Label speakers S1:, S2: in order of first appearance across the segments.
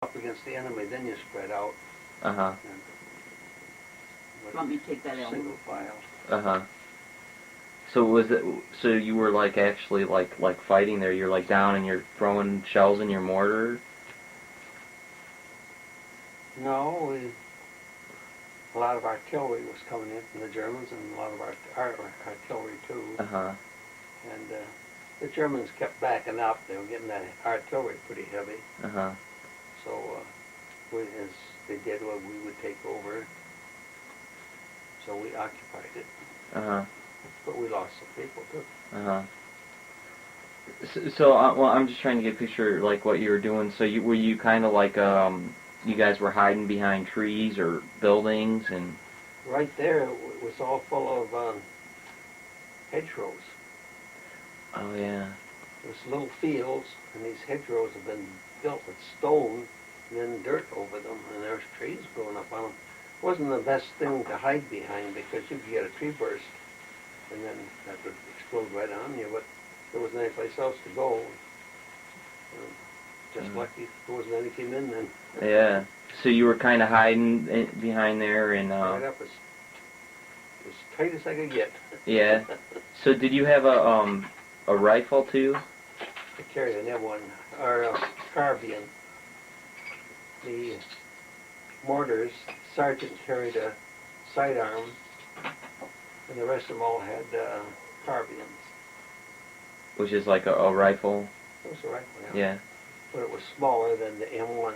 S1: up against the enemy, then you spread out.
S2: Uh-huh.
S3: Want me to take that out?
S1: Single file.
S2: Uh-huh. So was it, so you were like actually like fighting there, you're like down and you're throwing shells in your mortar?
S1: No, a lot of artillery was coming in from the Germans, and a lot of our artillery too.
S2: Uh-huh.
S1: And the Germans kept backing up. They were getting that artillery pretty heavy.
S2: Uh-huh.
S1: So as they did, well, we would take over. So we occupied it.
S2: Uh-huh.
S1: But we lost some people too.
S2: Uh-huh. So well, I'm just trying to get a picture like what you were doing. So were you kind of like you guys were hiding behind trees or buildings and?
S1: Right there, it was all full of hedgerows.
S2: Oh yeah.
S1: There was little fields, and these hedgerows have been built with stone and then dirt over them, and there's trees growing up on them. It wasn't the best thing to hide behind because you could get a tree burst, and then that would explode right on you, but there wasn't any place else to go. Just lucky there wasn't anything in then.
S2: Yeah. So you were kind of hiding behind there and.
S1: Right up as tight as I could get.
S2: Yeah. So did you have a rifle too?
S1: I carried an M1 or a carbine. The mortars, sergeant carried a sidearm, and the rest of them all had carbines.
S2: Which is like a rifle.
S1: It was a rifle,
S2: Yeah.
S1: but it was smaller than the M1.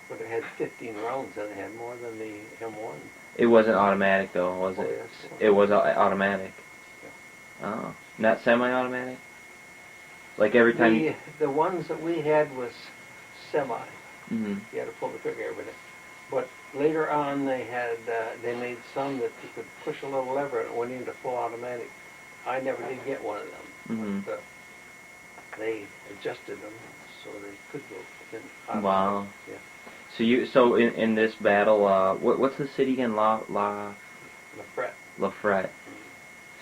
S1: But it had 15 rounds, and it had more than the M1.
S2: It wasn't automatic though, was
S1: Oh,
S2: it?
S1: yes.
S2: It was automatic. Oh, not semi-automatic. Like every time.
S1: The ones that we had was semi.
S2: Mhm.
S1: You had to pull the trigger every day. But later on, they made some that you could push a little lever and it went into full automatic. I never did get one of them.
S2: Mhm.
S1: But they adjusted them so they could go in automatic.
S2: Wow.
S1: Yeah.
S2: So in this battle, what's the city again? La
S1: Lafrette.
S2: Frette.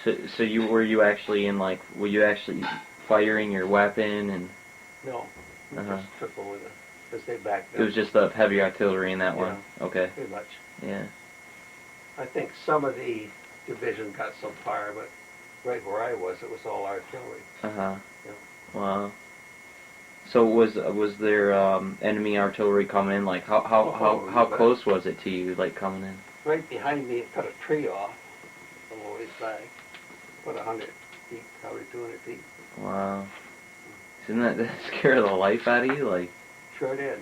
S2: So were you actually were you actually firing your weapon and?
S1: No, we
S2: Uh-huh.
S1: just took over because they backed up.
S2: It was just the heavy artillery in that one.
S1: Yeah.
S2: Okay.
S1: Pretty much.
S2: Yeah.
S1: I think some of the division got some fire, but right where I was, it was all artillery.
S2: Uh-huh.
S1: Yeah.
S2: Wow. So was there enemy artillery coming in? Like how
S1: but
S2: close was it to you? Like coming in?
S1: right behind me, it cut a tree off a little ways back. About 100 feet, probably 200 feet.
S2: Wow. Didn't that scare the life out of you? Like.
S1: Sure did.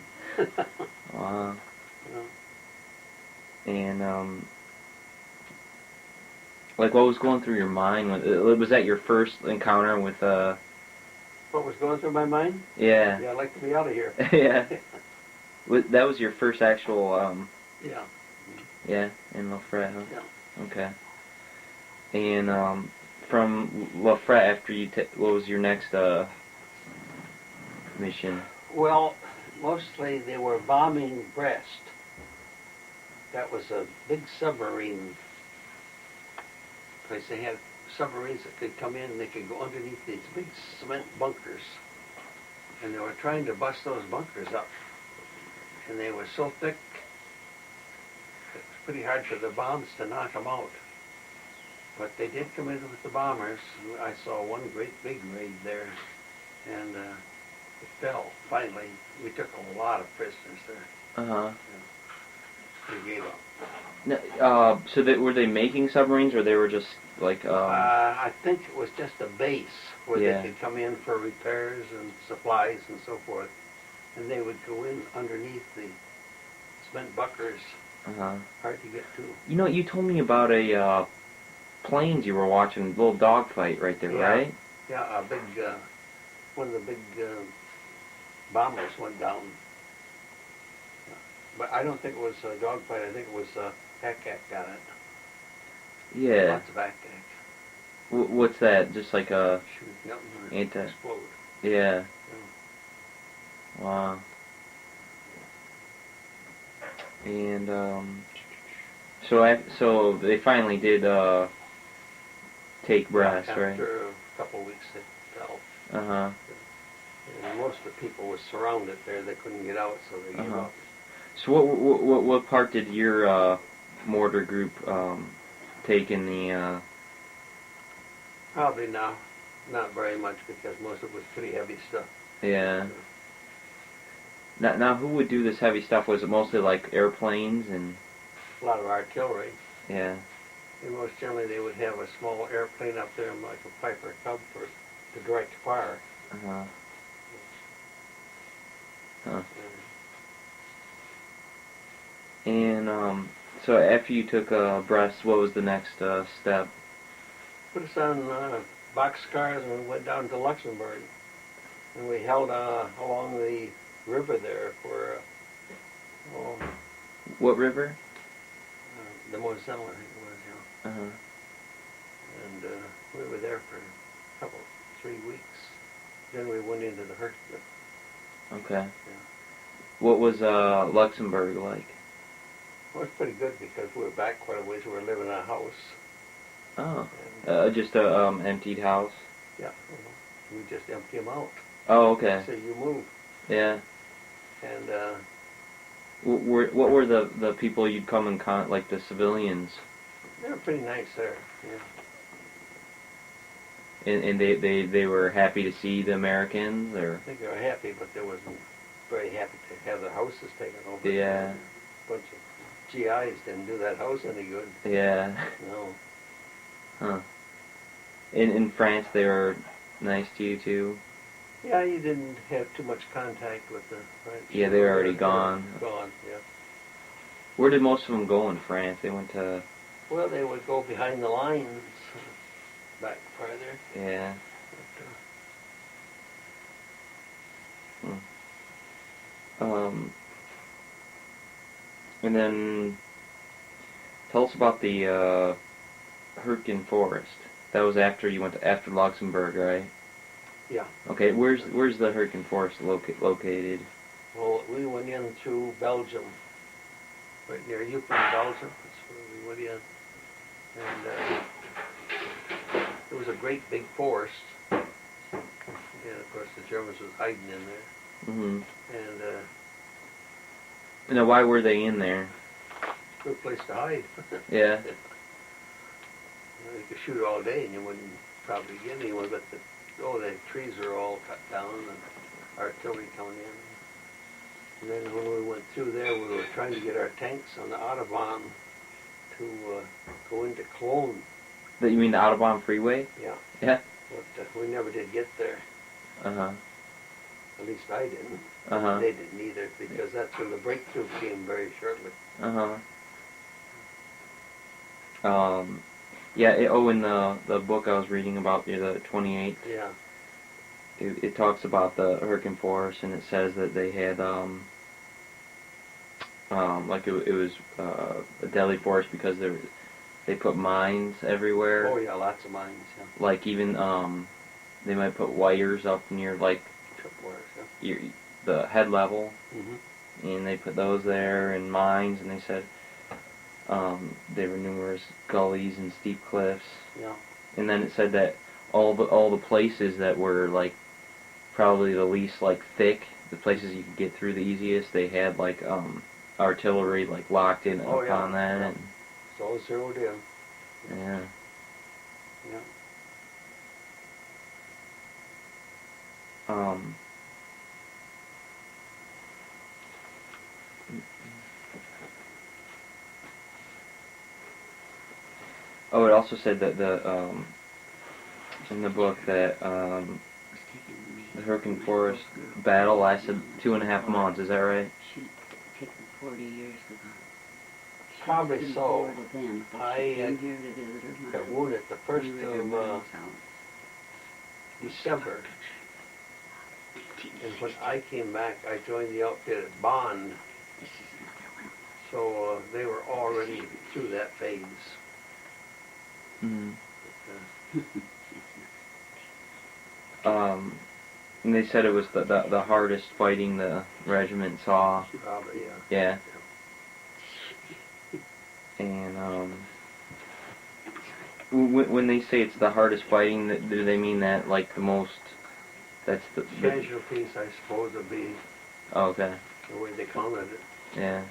S2: Wow.
S1: Yeah.
S2: And like what was going through your mind? Was that your first encounter with
S1: What was going through my mind?
S2: Yeah.
S1: Yeah, I'd like to be out of here.
S2: Yeah. That was your first actual
S1: Yeah.
S2: Yeah, in La Frette, huh?
S1: Yeah.
S2: Okay. And from La Frette, after what was your next mission?
S1: Well, mostly they were bombing Brest. That was a big submarine place. They had submarines that could come in and they could go underneath these big cement bunkers. And they were trying to bust those bunkers up. And they were so thick, it was pretty hard for the bombs to knock them out. But they did come in with the bombers. I saw one great big raid there. And it fell, finally. We took a lot of prisoners there.
S2: Uh-huh.
S1: We gave up.
S2: So were they making submarines, or they were just like?
S1: I think it was just a base where
S2: Yeah.
S1: they could come in for repairs and supplies and so forth, and they would go in underneath the cement bunkers.
S2: Uh-huh.
S1: Hard to get to.
S2: You know, you told me about a planes you were watching, a little dogfight right there,
S1: Yeah.
S2: right?
S1: Yeah, a big one of the big bombers went down. But I don't think it was a dogfight. I think it was ACAC got it.
S2: Yeah.
S1: Lots of ACAC.
S2: What's that? Just like a
S1: Shooting up and
S2: Anti-
S1: explode.
S2: yeah.
S1: Yeah.
S2: Wow. And so they finally did take Brest, right?
S1: After a couple of weeks, it fell.
S2: Uh huh.
S1: And most of the people were surrounded there. They couldn't get out, so they gave
S2: Uh-huh.
S1: up.
S2: So what part did your mortar group take in the?
S1: Probably not very much because most of it was pretty heavy stuff.
S2: Yeah. Now, who would do this heavy stuff? Was it mostly like airplanes and?
S1: A lot of artillery.
S2: Yeah.
S1: And most generally they would have a small airplane up there like a Piper Cub to direct fire.
S2: Uh-huh. Huh. And so after you took Brest, what was the next step?
S1: Put us on boxcars and we went down to Luxembourg. And we held along the river there for
S2: What river?
S1: the Moselle, I think it was, you know.
S2: Uh-huh.
S1: And we were there for a couple, 3 weeks. Then we went into the Hurtgen.
S2: Okay.
S1: Yeah.
S2: What was Luxembourg like?
S1: Well, it was pretty good because we were back quite a ways. We were living in a house.
S2: Oh.
S1: And,
S2: Just a emptied house?
S1: yeah. We just empty them out.
S2: Oh, okay.
S1: So you move.
S2: Yeah.
S1: And
S2: What were the people you'd come in like the civilians?
S1: they were pretty nice there. Yeah.
S2: And they were happy to see the Americans, or?
S1: I think they were happy, but they wasn't very happy to have their houses taken over.
S2: Yeah.
S1: A bunch of GIs didn't do that house any good.
S2: Yeah.
S1: No.
S2: Huh. In France, they were nice to you too?
S1: Yeah, you didn't have too much contact with the French.
S2: Yeah, they were already gone.
S1: Gone, yeah.
S2: Where did most of them go in France? They went to...
S1: Well, they would go behind the lines, back farther.
S2: Yeah.
S1: But,
S2: And then tell us about the Hürtgen Forest. That was after you went after Luxembourg, right?
S1: yeah.
S2: Okay, where's the Hürtgen Forest located?
S1: Well, we went in through Belgium, right near Ypres, Belgium. That's where we went in. And it was a great big forest. And of course the Germans was hiding in there.
S2: Mm-hmm.
S1: And
S2: Now, why were they in there?
S1: good place to hide.
S2: Yeah.
S1: You could shoot all day and you wouldn't probably get anyone, but the trees are all cut down and artillery coming in. And then when we went through there, we were trying to get our tanks on the Autobahn to go into Cologne.
S2: You mean the Autobahn freeway?
S1: Yeah.
S2: Yeah.
S1: But we never did get there.
S2: Uh-huh.
S1: At least I didn't.
S2: Uh-huh.
S1: They didn't either, because that's when the breakthrough came very shortly.
S2: Uh-huh. Yeah, in the book I was reading about the 28th,
S1: Yeah.
S2: it talks about the Hürtgen Forest, and it says that they had, like it was a deadly forest because they put mines everywhere.
S1: Oh yeah, lots of mines, yeah.
S2: Like even, they might put wires up near, like,
S1: Tripwires, yeah.
S2: the head level,
S1: Mm-hmm.
S2: and they put those there, and mines, and they said, there were numerous gullies and steep cliffs.
S1: Yeah.
S2: And then it said that all the places that were like probably the least like thick, the places you could get through the easiest, they had like artillery like locked in
S1: Oh, yeah.
S2: upon that.
S1: Yeah.
S2: And
S1: It's all zeroed in.
S2: yeah.
S1: Yeah.
S2: Oh, it also said that in the book that the Hürtgen Forest battle lasted 2.5 months. Is that right?
S3: She'd taken 40 years ago. She
S1: Probably
S3: was in
S1: so.
S3: Florida then, but
S1: I,
S3: she came here to visit her
S1: Got
S3: mom.
S1: wounded the first
S3: We were at her
S1: of
S3: mom's house.
S1: December. And when I came back, I joined the outfit at Bond,
S3: This is another one.
S1: so they were already through that phase.
S2: Mm-hmm.
S1: But,
S2: And they said it was the hardest fighting the regiment saw.
S1: probably, yeah.
S2: Yeah. And when they say it's the hardest fighting, do they mean that like the most That's the
S1: Casualties, I suppose, would be
S2: oh, okay.
S1: the way they counted it.
S2: Yeah.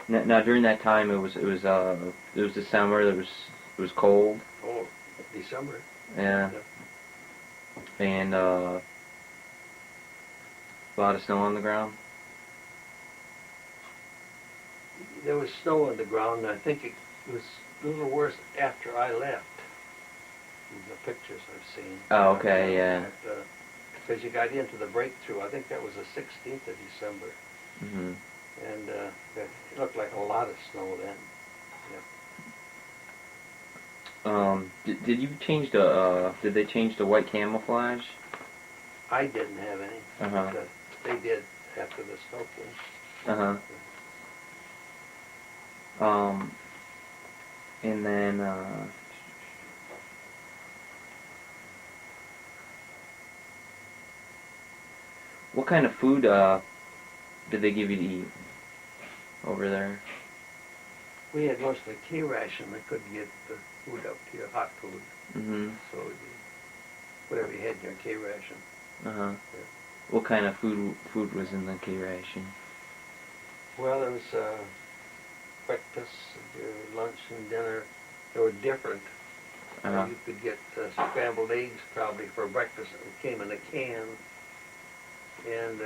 S1: You know.
S2: Now during that time, it was December. It was cold.
S1: Oh, December.
S2: Yeah.
S1: Yep.
S2: And a lot of snow on the ground.
S1: There was snow on the ground. I think it was a little worse after I left. The pictures I've seen.
S2: Oh, okay, yeah.
S1: Because you got into the breakthrough. I think that was the 16th of December.
S2: Mhm.
S1: And it looked like a lot of snow then.
S2: Did you change the did they change the white camouflage?
S1: I didn't have any.
S2: Uh-huh.
S1: But, they did after the snow came.
S2: And then what kind of food did they give you to eat over there?
S1: We had mostly K-ration. I couldn't get the food up to your hot food.
S2: Mhm.
S1: So whatever you had in your K-ration.
S2: Uh-huh. What kind of food was in the K ration?
S1: Well, there was breakfast, your lunch, and dinner. They were different.
S2: Uh-huh.
S1: You could get scrambled eggs probably for breakfast. It came in a can. And,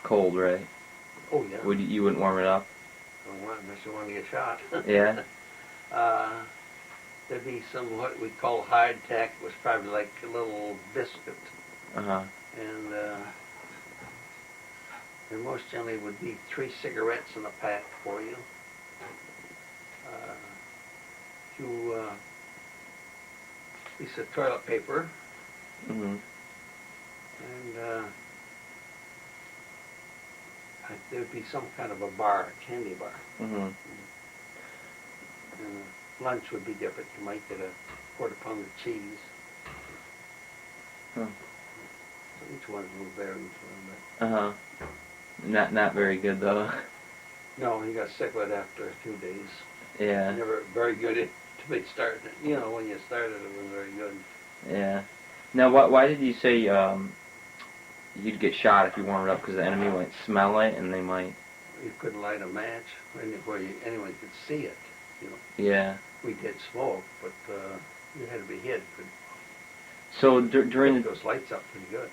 S2: Cold, right?
S1: oh yeah.
S2: You wouldn't warm it up?
S1: Unless you want to get shot.
S2: Yeah.
S1: There'd be some what we call hardtack. It was probably like a little biscuit.
S2: Uh-huh.
S1: And there most generally would be 3 cigarettes in a pack for you. Piece of toilet paper.
S2: Mhm.
S1: And there'd be some kind of a bar, a candy bar.
S2: Mhm.
S1: And lunch would be different. You might get a quarter pound of cheese.
S2: Huh.
S1: So each one will vary a little bit.
S2: Uh-huh. Not very good though.
S1: No, he got sick of it after a few days.
S2: Yeah.
S1: Never very good to be starting it. You know, when you started it wasn't very good.
S2: Yeah. Now, why did you say you'd get shot if you warmed it up? Because the enemy might smell it and they might.
S1: You couldn't light a match where anyone could see it. You know,
S2: Yeah.
S1: we did smoke, but you had to be hid.
S2: So during
S1: Put those lights up pretty good.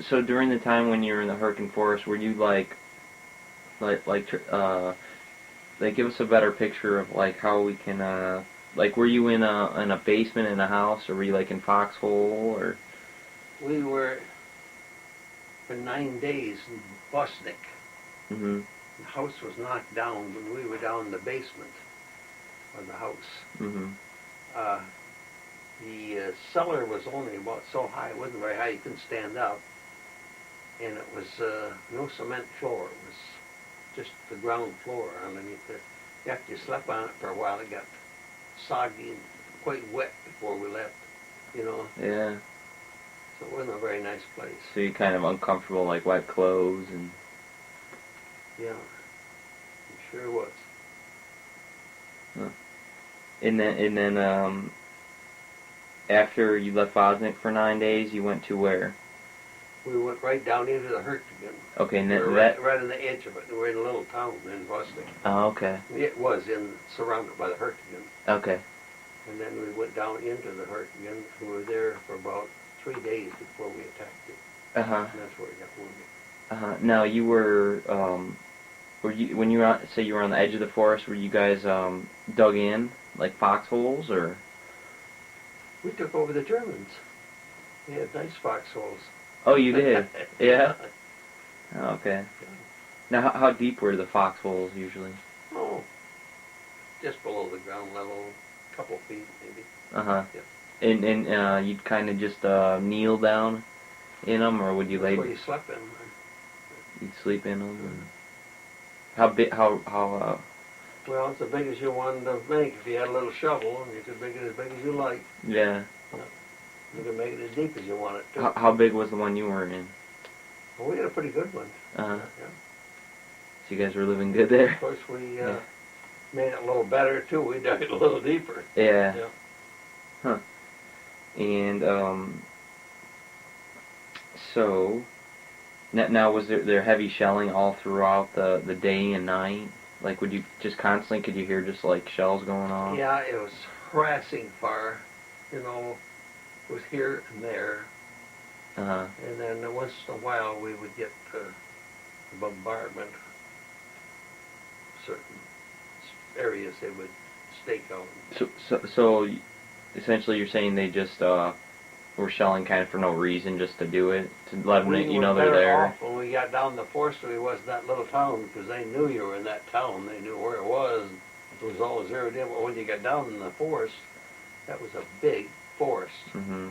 S2: So during the time when you were in the Hurricane Forest, were you like give us a better picture of like how we can like were you in a basement in a house, or were you like in Foxhole, or?
S1: We were for 9 days in Bosnick.
S2: Mhm.
S1: The house was knocked down when we were down in the basement of the house.
S2: Mhm.
S1: The cellar was only about so high. It wasn't very high. You couldn't stand up. And it was no cement floor. It was just the ground floor underneath there. After you slept on it for a while, it got soggy and quite wet before we left, you know.
S2: Yeah.
S1: So it wasn't a very nice place.
S2: So you're kind of uncomfortable, like wet clothes and.
S1: Yeah, it sure was.
S2: Huh. And then after you left Bosnick for 9 days, you went to where?
S1: We went right down into the Hurtgen.
S2: Okay, and
S1: We
S2: then
S1: were
S2: that.
S1: right on the edge of it. We were in a little town in Bosnick.
S2: Oh, okay.
S1: It was surrounded by the Hurtgen.
S2: Okay.
S1: And then we went down into the Hurtgen. We were there for about 3 days before we attacked it.
S2: Uh huh.
S1: And that's where we got wounded.
S2: Now you were you when you were on, say you were on the edge of the forest? Were you guys dug in like foxholes, or?
S1: We took over the Germans. They had nice foxholes.
S2: Oh, you did? Yeah. Oh, okay. Now, how deep were the foxholes usually?
S1: Oh, just below the ground level, a couple feet maybe.
S2: Uh huh.
S1: Yeah.
S2: And you'd kind of just kneel down in them, or would you lay?
S1: That's where you slept in.
S2: You'd sleep in them. Mm-hmm. How big? How?
S1: Well, it's as big as you wanted to make. If you had a little shovel, and you could make it as big as you like.
S2: Yeah.
S1: You could make it as deep as you want it to.
S2: How big was the one you were in?
S1: Well, we had a pretty good one.
S2: Uh-huh.
S1: Yeah.
S2: So you guys were living good there?
S1: Of course, we made it a little better, too. We dug it a little deeper.
S2: Yeah.
S1: Yeah.
S2: Huh. And So, now was there heavy shelling all throughout the day and night? Like, would you just constantly, could you hear just like shells going off?
S1: Yeah, it was harassing fire. You know, it was here and there.
S2: Uh-huh.
S1: And then once in a while we would get bombardment. Certain areas they would stake out.
S2: So essentially you're saying they just were shelling kind of for no reason, just to do it, to let them you know they're there.
S1: Off when we got down the forest, we was that little town because they knew you were in that town. They knew where it was. It was all zeroed in. But when you got down in the forest, that was a big forest.
S2: Mm-hmm.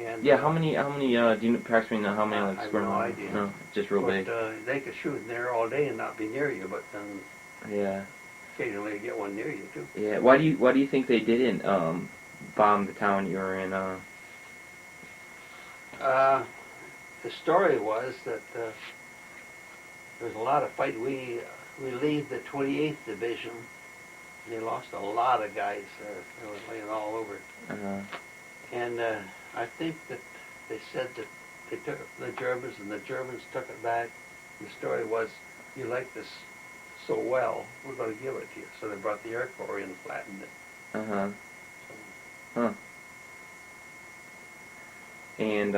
S1: And
S2: yeah, how many? Do you approximately know how many like
S1: I have
S2: square
S1: no
S2: miles?
S1: idea.
S2: No, just real big.
S1: They could shoot in there all day and not be near you, but then
S2: Yeah.
S1: occasionally you get one near you too.
S2: Yeah. Why do you think they didn't bomb the town you were in?
S1: The story was that there was a lot of fight. We relieved the 28th Division. They lost a lot of guys there. They were laying all over. And I think that they said that they took it from the Germans, and the Germans took it back. The story was, you like this so well, we're going to give it to you. So they brought the Air Corps in and flattened it.
S2: Uh-huh. Huh. And,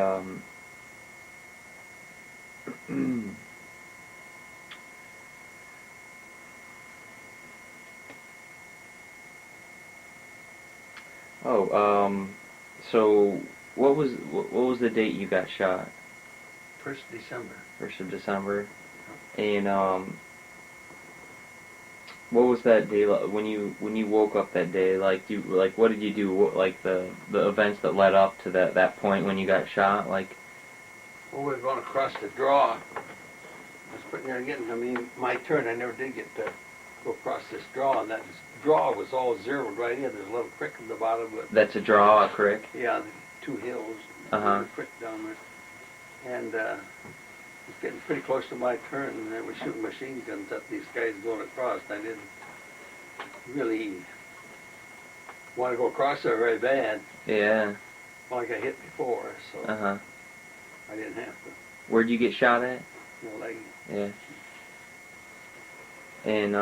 S2: so what was the date you got shot?
S1: 1st December.
S2: 1st of December. And, what was that day like when you woke up that day? Like, what did you do? Like the events that led up to that point when you got shot? Like,
S1: well, we were going across the draw. I was putting there getting. I mean, my turn. I never did get to go across this draw, and that draw was all zeroed right in. There's a little creek in the bottom of it.
S2: that's a draw, a creek.
S1: Yeah, two hills.
S2: Uh-huh.
S1: A creek down there, and it was getting pretty close to my turn, and they were shooting machine guns at these guys going across. I didn't really want to go across there very bad.
S2: Yeah.
S1: Well, I got hit before, so
S2: Uh-huh.
S1: I didn't have to.
S2: Where'd you get shot at?
S1: You know, like,
S2: Yeah. And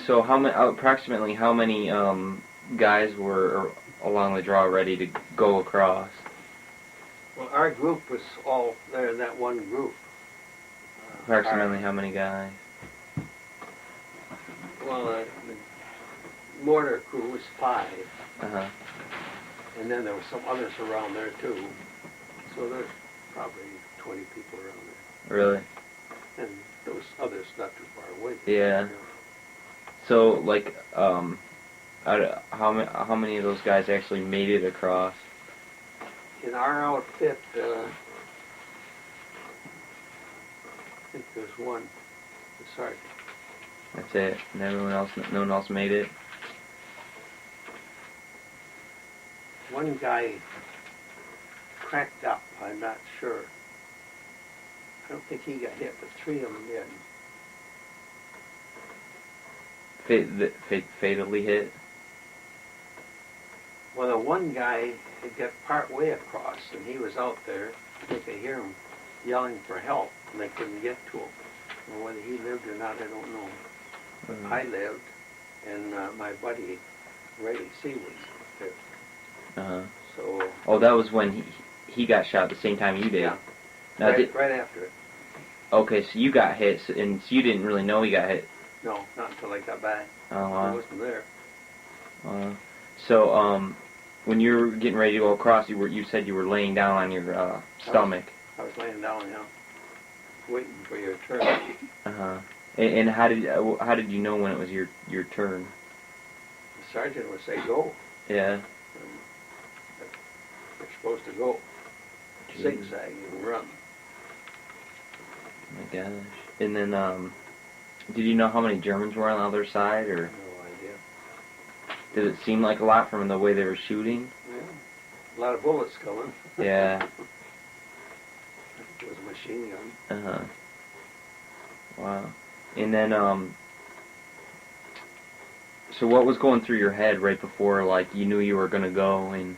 S2: so approximately how many guys were along the draw ready to go across?
S1: well, our group was all there in that one group.
S2: Approximately how many guys?
S1: Well, the mortar crew was 5,
S2: Uh-huh.
S1: and then there were some others around there too. So there's probably 20 people around there,
S2: Really?
S1: and there was others not too far away.
S2: Yeah. So, like, how many of those guys actually made it across?
S1: In our outfit, I think there's one, the sergeant.
S2: That's it. And no one else made it?
S1: One guy cracked up, I'm not sure. I don't think he got hit, but 3 of them did.
S2: Fatally hit?
S1: Well, the one guy had got part way across, and he was out there. They could hear him yelling for help, and they couldn't get to him. And whether he lived or not, I don't know. I lived, and my buddy Ray C was there.
S2: Uh-huh.
S1: So.
S2: Oh, that was when he got shot the same time you did?
S1: Yeah.
S2: Now,
S1: right after it.
S2: Okay, so you got hit, and so you didn't really know he got hit?
S1: No, not until I got back.
S2: Oh,
S1: He
S2: wow.
S1: wasn't there.
S2: So, when you were getting ready to go across, you said you were laying down on your stomach.
S1: I was laying down, waiting for your turn.
S2: Uh-huh. And how did you know when it was your turn?
S1: The sergeant would say, "Go."
S2: Yeah.
S1: You're supposed to go.
S2: Jeez.
S1: Zigzag and run.
S2: Oh my gosh. And then, did you know how many Germans were on the other side, or
S1: No idea.
S2: did it seem like a lot from the way they were shooting?
S1: Yeah. A lot of bullets coming.
S2: Yeah.
S1: I think it was a machine gun.
S2: Uh-huh. Wow. And then, so what was going through your head right before, like, you knew you were gonna go, and...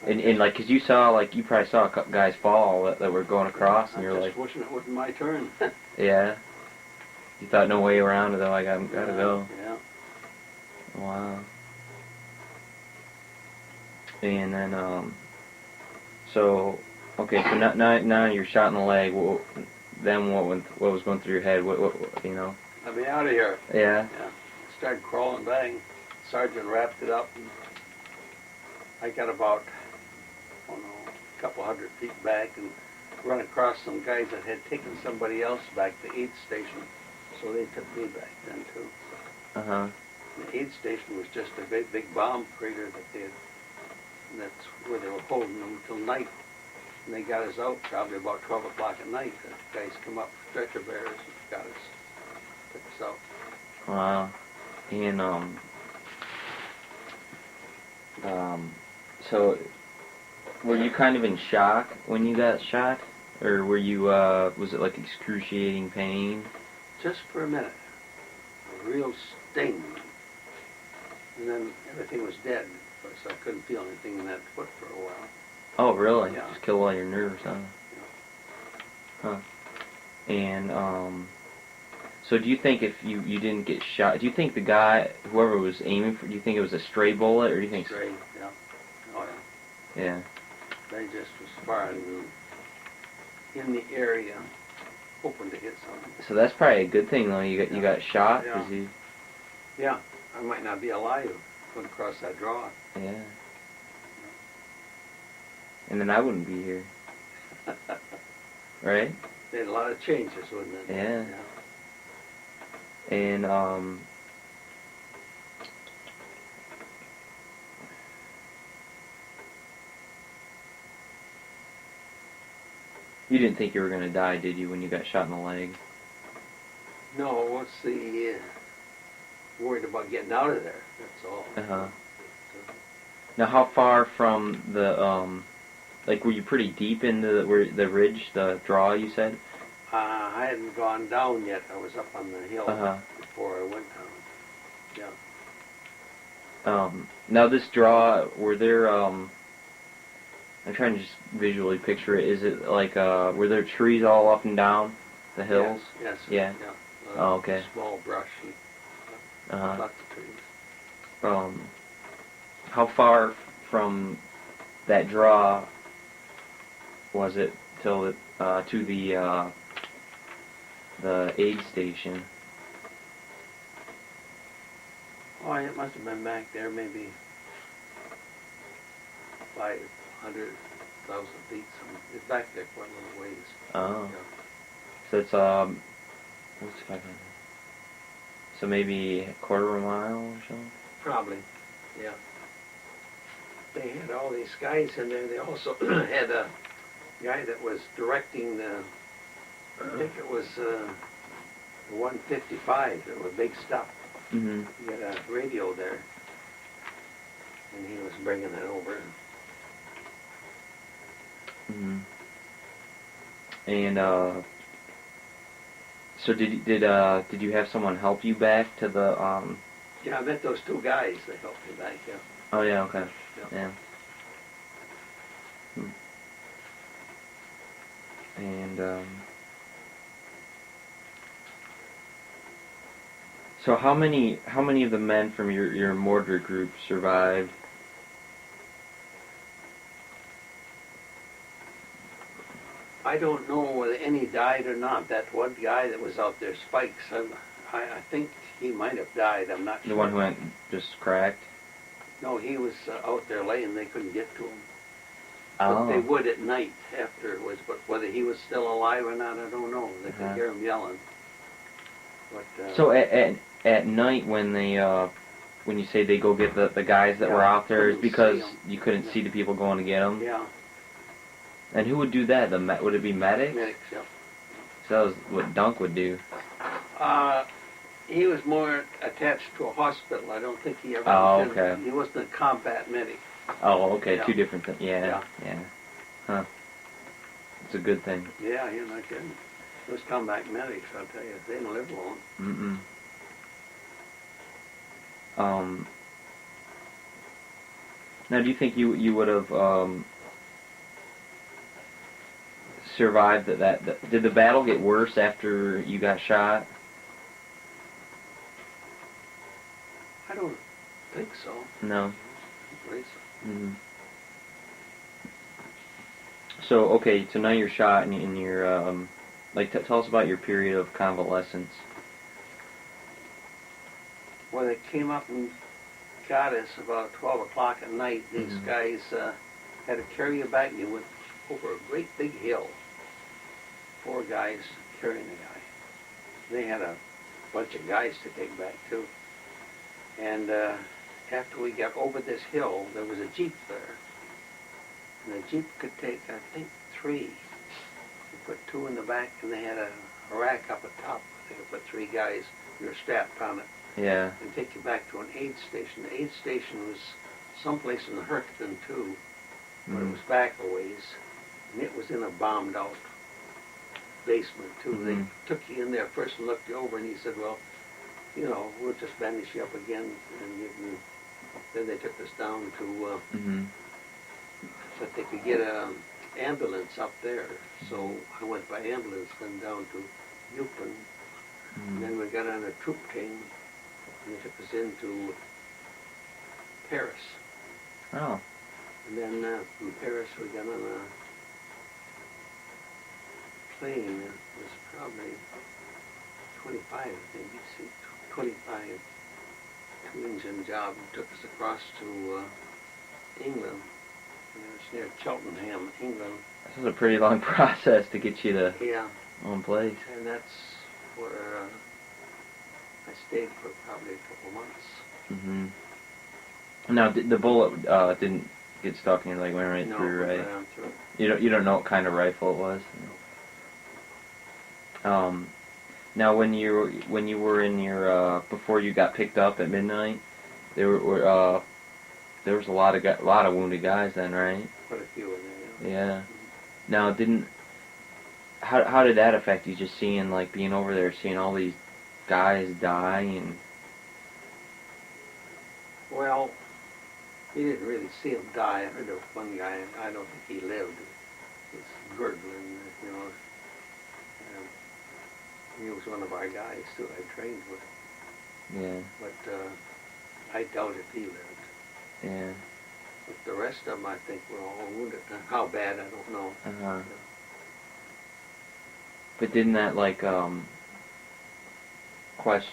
S2: And like, 'cause you saw, like, you probably saw guys fall that were going across, and
S1: I'm
S2: you're
S1: just
S2: like,
S1: wishing it wasn't my turn.
S2: yeah. You thought no way around it, though. I gotta go.
S1: Yeah.
S2: Wow. And then, so, okay, so now you're shot in the leg. Then what was going through your head? What you know?
S1: Let me out of here.
S2: Yeah.
S1: Yeah. Started crawling back. Sergeant wrapped it up, and I got about, oh no, a couple 100 feet back and run across some guys that had taken somebody else back to aid station. So they took me back then too.
S2: Uh-huh.
S1: The aid station was just a great big bomb crater that they had, and that's where they were holding them until night. And they got us out probably about 12 o'clock at night. The guys come up, stretcher bearers, and got us, took us out.
S2: Wow. And, so, were you kind of in shock when you got shot? Or were you, was it like excruciating pain?
S1: Just for a minute. A real sting. And then everything was dead. So I couldn't feel anything in that foot for a while.
S2: Oh, really?
S1: Yeah.
S2: Just kill all your nerves, huh? Huh. And, so do you think if you didn't get shot, do you think the guy, whoever was aiming for, do you think it was a stray bullet, or do you think...
S1: Straight, yeah. Oh, yeah.
S2: Yeah.
S1: They just was firing in the area, hoping to hit something.
S2: So that's probably a good thing, though. You got shot,
S1: Yeah.
S2: 'cause you...
S1: Yeah, I might not be alive going across that draw.
S2: Yeah. And then I wouldn't be here. Right?
S1: They had a lot of changes, wouldn't it?
S2: Yeah. And, you didn't think you were gonna die, did you, when you got shot in the leg?
S1: No, what's the worried about getting out of there? That's all.
S2: Uh-huh. Now, how far from the, like, were you pretty deep into the ridge, the draw, you said?
S1: I hadn't gone down yet. I was up on the hill
S2: Uh-huh.
S1: before I went down. Yeah.
S2: Now this draw, were there, I'm trying to just visually picture it. Is it like, were there trees all up and down the hills?
S1: Yes.
S2: Yeah.
S1: Yeah.
S2: Oh, okay.
S1: Small brush and
S2: Uh-huh.
S1: lots of trees.
S2: How far from that draw was it till it, to the aid station?
S1: Oh, it must have been back there maybe 500,000 feet. It's back there quite a little ways.
S2: Oh.
S1: Yeah.
S2: So it's, what's 500? So maybe a quarter of a mile or something?
S1: Probably, yeah. They had all these guys in there. They also had a guy that was directing the, I think it was 155. It was big stuff.
S2: Mm-hmm.
S1: He had a radio there, and he was bringing it over.
S2: Mm-hmm. And, so did you have someone help you back to the,
S1: Yeah, I met those two guys. They helped me back, yeah.
S2: Oh, yeah, okay.
S1: Yeah.
S2: Yeah. And, so how many of the men from your mortar group survived?
S1: I don't know whether any died or not. That one guy that was out there, Spikes, I think he might have died. I'm not sure.
S2: The one who went just cracked?
S1: No, he was out there laying. They couldn't get to him.
S2: Oh.
S1: But they would at night afterwards. But whether he was still alive or not, I don't know. They could hear him yelling. But,
S2: so at night when they when you say they go get the guys that were out there, is because you couldn't see the people going to get them?
S1: Yeah.
S2: And who would do that? Would it be medics?
S1: Medics, yeah.
S2: So that was what Dunk would do.
S1: He was more attached to a hospital. I don't think he ever.
S2: Oh, okay.
S1: He wasn't a combat medic.
S2: Oh, okay.
S1: Yeah.
S2: Two different things. Yeah. Huh. It's a good thing.
S1: Yeah, you're not kidding. Those combat medics, I'll tell you, they didn't live long.
S2: Now, do you think you would have survived that? Did the battle get worse after you got shot?
S1: I don't think so.
S2: No.
S1: I don't believe so.
S2: Mm-hmm. So okay, so now you're shot and you're like tell us about your period of convalescence.
S1: Well, they came up and got us about 12 o'clock at night. These
S2: Mhm.
S1: guys had to carry you back. You went over a great big hill. 4 guys carrying the guy. They had a bunch of guys to take back too. And after we got over this hill, there was a Jeep there. And the Jeep could take, I think, 3. They put 2 in the back, and they had a rack up at top. They could put 3 guys. You were strapped on it.
S2: Yeah.
S1: And take you back to an aid station. The aid station was someplace in Herkton too, but it was back a ways, and it was in a bombed out basement too.
S2: Mhm.
S1: They took you in there first and looked you over, and he said, well, you know, we'll just bandage you up again, and then they took us down to,
S2: Mm-hmm.
S1: but they could get an ambulance up there, so I went by ambulance then down to Yupon, and then we got on a troop train, and they took us into Paris.
S2: Oh.
S1: And then from Paris we got on a plane. It was probably 25, I think. You see, 25 two-engine job. Took us across to England. And it was near Cheltenham, England.
S2: This was a pretty long process to get you to
S1: Yeah,
S2: one place.
S1: and that's where I stayed for probably a couple months.
S2: Mm-hmm. Now, the bullet didn't get stuck in your leg, went right
S1: No,
S2: through, right?
S1: on through.
S2: You don't know what kind of rifle it was. Now when you were in your before you got picked up at midnight, there was a lot of wounded guys then, right?
S1: Quite a few in there.
S2: Yeah. Now how did that affect you? Just seeing like being over there, seeing all these guys die and.
S1: Well, you didn't really see him die. I heard of one guy, I don't think he lived. He was gurgling, you know. He was one of our guys, too, I trained with.
S2: Yeah.
S1: But I doubt if he lived.
S2: Yeah.
S1: But the rest of them, I think, were all wounded. How bad, I don't know.
S2: Uh-huh. But didn't that like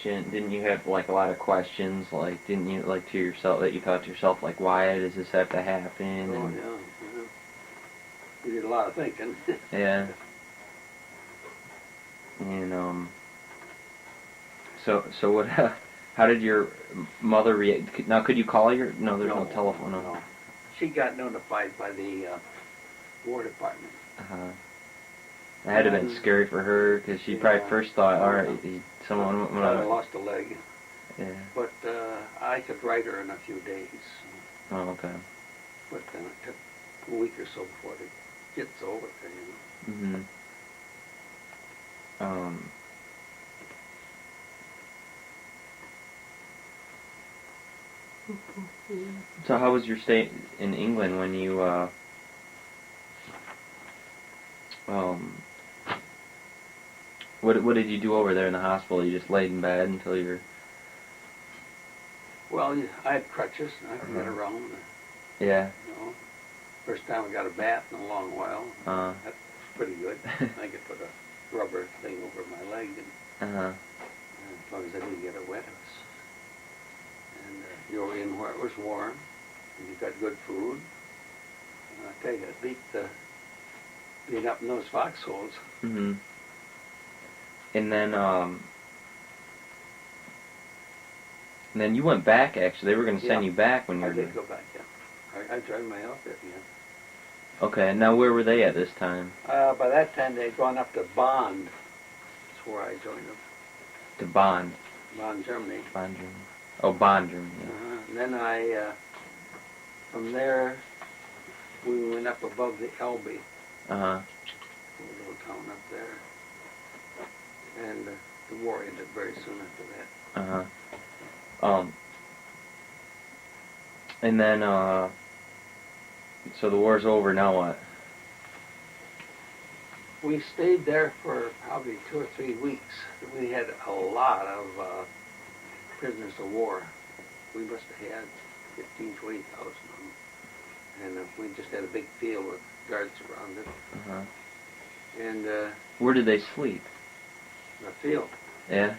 S2: didn't you have like a lot of questions, like didn't you like to yourself that you thought to yourself like why does this have to happen?
S1: Oh,
S2: And,
S1: yeah. You did a lot of thinking.
S2: yeah. And so what how did your mother react? Now could you call your no there's no telephone.
S1: No. She got notified by the War Department.
S2: Uh-huh. That had to have been scary for her because she probably
S1: Yeah.
S2: first thought, all right, someone.
S1: I lost a leg.
S2: Yeah.
S1: But I could write her in a few days.
S2: Oh, okay.
S1: But then it took a week or so before it gets over there, you know.
S2: Mhm. So how was your stay in England when you what did you do over there in the hospital? You just laid in bed until you're.
S1: Well, I had crutches. I could get around.
S2: Yeah.
S1: You know, first time I got a bath in a long while. That's pretty good. I could put a rubber thing over my leg, and as long as I didn't get it wet. And you were in where it was warm, and you got good food. And I tell you, it beat being up in those foxholes.
S2: Mhm. And then you went back. Actually, they were going to send
S1: Yeah.
S2: you back when you
S1: I
S2: were.
S1: did go back, yeah. I joined my outfit again.
S2: Okay. Now where were they at this time?
S1: By that time, they'd gone up to Bonn. That's where I joined them.
S2: To Bond.
S1: Bonn, Germany.
S2: Bond, Germany. Oh, Bond, Germany. Yeah.
S1: And then from there, we went up above the Elbe,
S2: Uh huh.
S1: a little town up there. And the war ended very soon after that.
S2: And then So the war's over, now what?
S1: We stayed there for probably 2 or 3 weeks. We had a lot of prisoners of war. We must have had 15, 20,000 of them. And we just had a big field with guards around it.
S2: Uh-huh.
S1: And
S2: Where did they sleep?
S1: the field.
S2: Yeah?